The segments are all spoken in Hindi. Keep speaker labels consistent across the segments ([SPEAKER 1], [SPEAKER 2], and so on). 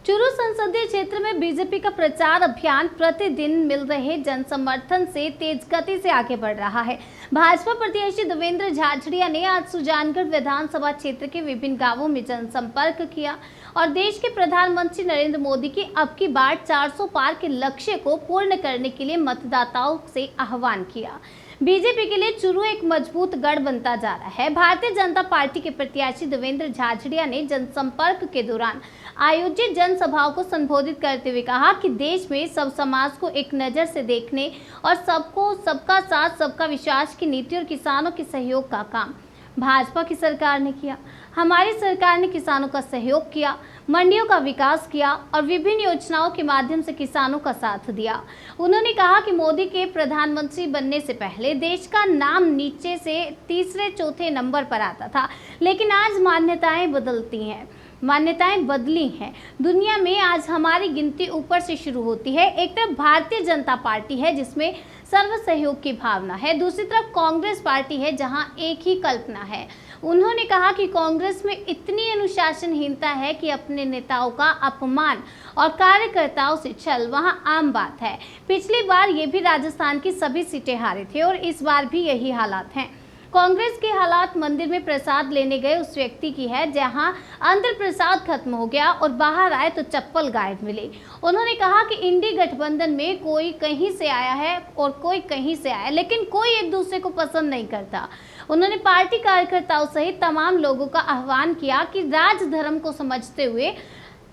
[SPEAKER 1] चूरू संसदीय क्षेत्र में बीजेपी का प्रचार अभियान प्रतिदिन मिल रहे जन समर्थन से तेज गति से आगे बढ़ रहा है। भाजपा प्रत्याशी देवेंद्र झाझड़िया ने आज सुजानगढ़ विधानसभा क्षेत्र के विभिन्न गांवों में जनसंपर्क किया और देश के प्रधानमंत्री नरेंद्र मोदी की अब की बार 400 पार के लक्ष्य को पूर्ण करने के लिए मतदाताओं से आह्वान किया। बीजेपी के लिए चूरू एक मजबूत गढ़ बनता जा रहा है। भारतीय जनता पार्टी के प्रत्याशी देवेंद्र झाझड़िया ने जनसंपर्क के दौरान आयोजित जनसभाओं को संबोधित करते हुए कहा कि देश में सब समाज को एक नजर से देखने और सबको सबका साथ सबका विश्वास की नीति और किसानों के सहयोग का काम भाजपा की सरकार ने किया। हमारी सरकार ने किसानों का सहयोग किया, मंडियों का विकास किया और विभिन्न योजनाओं के माध्यम से किसानों का साथ दिया। उन्होंने कहा कि मोदी के प्रधानमंत्री बनने से पहले देश का नाम नीचे से तीसरे चौथे नंबर पर आता था, लेकिन आज मान्यताएं बदली हैं। दुनिया में आज हमारी गिनती ऊपर से शुरू होती है। एक तरफ भारतीय जनता पार्टी है जिसमें सर्व सहयोग की भावना है, दूसरी तरफ कांग्रेस पार्टी है जहां एक ही कल्पना है। उन्होंने कहा कि कांग्रेस में इतनी अनुशासनहीनता है कि अपने नेताओं का अपमान और कार्यकर्ताओं से छल वहां आम बात है। पिछली बार ये भी राजस्थान की सभी सीटें हारे थे और इस बार भी यही हालात हैं। कांग्रेस के हालात मंदिर में प्रसाद लेने गए उस व्यक्ति की है जहां अंदर प्रसाद खत्म हो गया और बाहर आए तो चप्पल गायब मिली। उन्होंने कहा कि इंडी गठबंधन में कोई कहीं से आया है और कोई कहीं से आया, लेकिन कोई एक दूसरे को पसंद नहीं करता। उन्होंने पार्टी कार्यकर्ताओं सहित तमाम लोगों का आह्वान किया कि राज धर्म को समझते हुए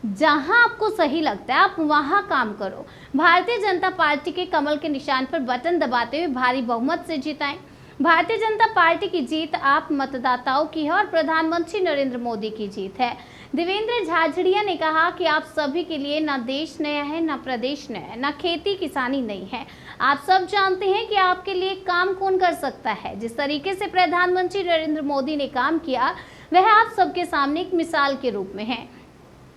[SPEAKER 1] जहां आपको सही लगता है आप वहां काम करो। भारतीय जनता पार्टी के कमल के निशान पर बटन दबाते हुए भारी बहुमत से जिताएं। भारतीय जनता पार्टी की जीत आप मतदाताओं की है और प्रधानमंत्री नरेंद्र मोदी की जीत है। देवेंद्र झाझड़िया ने कहा कि आप सभी के लिए ना देश नया है, ना प्रदेश नया है, ना खेती किसानी नहीं है। आप सब जानते हैं कि आपके लिए काम कौन कर सकता है। जिस तरीके से प्रधानमंत्री नरेंद्र मोदी ने काम किया वह आप सबके सामने एक मिसाल के रूप में है।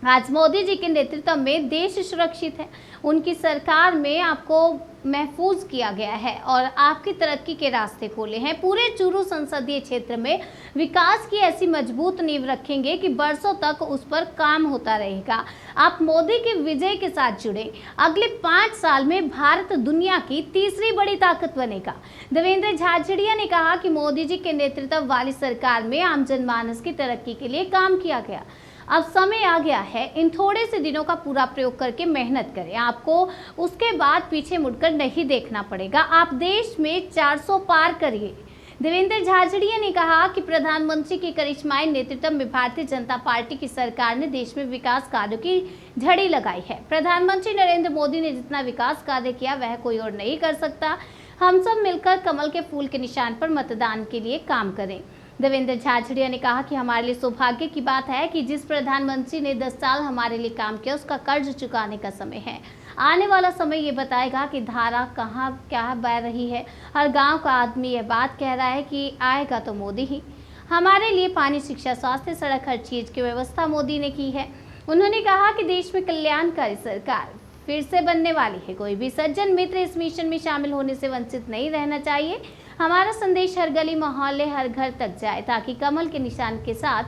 [SPEAKER 1] आज मोदी जी के नेतृत्व में देश सुरक्षित है। उनकी सरकार में आपको महफूज किया गया है और आपकी तरक्की के रास्ते खोले हैं। पूरे चूरू संसदीय क्षेत्र में विकास की ऐसी मजबूत नींव रखेंगे कि बरसों तक उस पर काम होता रहेगा। आप मोदी के विजय के साथ जुड़े। अगले 5 साल में भारत दुनिया की तीसरी बड़ी ताकत बनेगा। देवेंद्र झाझड़िया ने कहा कि मोदी जी के नेतृत्व वाली सरकार में आम जनमानस की तरक्की के लिए काम किया गया। अब समय आ गया है, इन थोड़े से दिनों का पूरा प्रयोग करके मेहनत करें। आपको उसके बाद पीछे मुड़कर नहीं देखना पड़ेगा। आप देश में 400 पार करिए। देवेंद्र झाझड़िया ने कहा कि प्रधानमंत्री के करिश्माई नेतृत्व में भारतीय जनता पार्टी की सरकार ने देश में विकास कार्यों की झड़ी लगाई है। प्रधानमंत्री नरेंद्र मोदी ने जितना विकास कार्य किया वह कोई और नहीं कर सकता। हम सब मिलकर कमल के फूल के निशान पर मतदान के लिए काम करें। देवेंद्र झाझड़िया ने कहा कि हमारे लिए सौभाग्य की बात है कि जिस प्रधानमंत्री ने 10 साल हमारे लिए काम किया उसका कर्ज चुकाने का समय है। आने वाला समय ये बताएगा कि धारा कहाँ क्या बह रही है। हर गांव का आदमी ये बात कह रहा है कि आएगा तो मोदी ही। हमारे लिए पानी, शिक्षा, स्वास्थ्य, सड़क, हर चीज की व्यवस्था मोदी ने की है। उन्होंने कहा कि देश में कल्याणकारी सरकार फिर से बनने वाली है। कोई भी सज्जन मित्र इस मिशन में शामिल होने से वंचित नहीं रहना चाहिए। हमारा संदेश हर गली मोहल्ले हर घर तक जाए ताकि कमल के निशान के साथ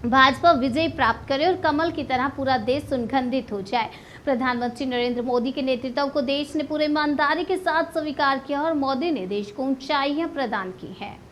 [SPEAKER 1] भाजपा विजय प्राप्त करे और कमल की तरह पूरा देश सुगंधित हो जाए। प्रधानमंत्री नरेंद्र मोदी के नेतृत्व को देश ने पूरे ईमानदारी के साथ स्वीकार किया और मोदी ने देश को ऊंचाइयां प्रदान की हैं।